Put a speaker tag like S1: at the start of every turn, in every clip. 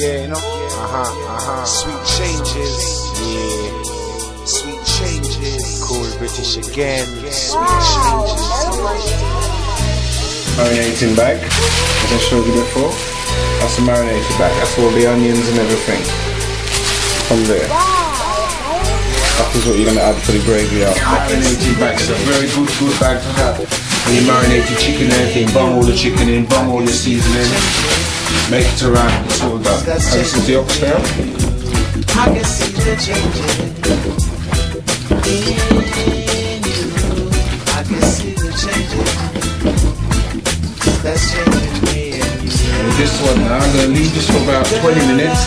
S1: Yeah, you know? Sweet changes. Yeah. Sweet changes. Cool British again. Sweet changes.
S2: Marinating bag, as I showed you before. That's a marinated bag. That's all the onions and everything from there. That is what you're going to add for the gravy after. Marinated bag is a very good bag to have. When you marinate your chicken and everything, bung all the chicken in, bung all your seasoning, make it around, it's all done. And this is the oxtail.
S1: I can see the changes. I can see the changes. That's changing me and you.
S2: And this one now, I'm going to leave this for about 20 minutes.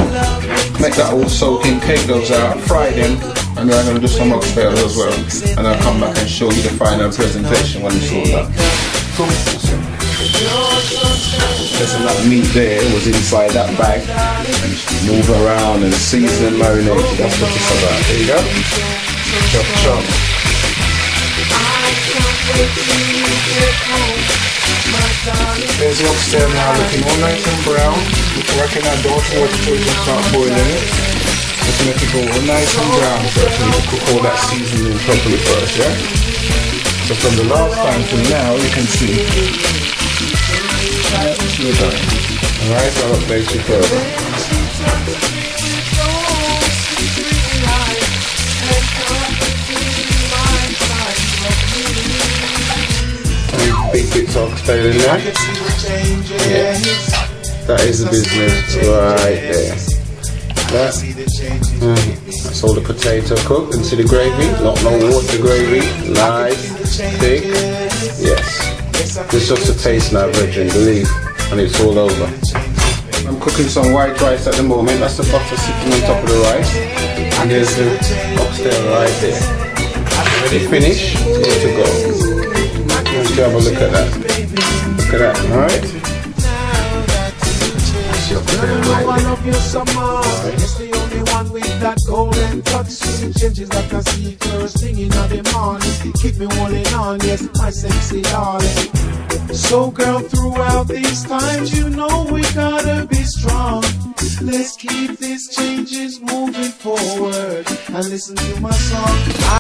S2: Make that all soak in, cake goes out, fry them, and then I'm going to do some oxtails as well. And I'll come back and show you the final presentation when it's all done. There's a lot of meat there, it was inside that bag. Move around and season and marinate, that's what it's about. There you go. Chop chop. There's the oxtail now looking all nice and brown. I reckon I don't want to start boiling it. Just make it go all nice and brown first. You need to cook all that seasoning properly first, yeah? So from the last time to now, you can see we're done. Alright, I'll update you further. Big bits of oxtail in there. Yeah. That is the business right there. That's all the potato cooked. And see the gravy? Not no water gravy. Nice, thick. Yes. It's just a taste now, brethren, believe. And it's all over. I'm cooking some white rice at the moment. That's the butter sitting on top of the rice. And there's the oxtail right there. When it finished, it's to go. Let's have a look at that. Look at that, alright?
S1: I love you so much. It's the only one with that golden touch. Sweet changes like I see first thing in the morning. Keep me holding on, yes, my sexy darling. So girl, throughout these times, you know we gotta be strong. Let's keep these changes moving forward and listen to my song.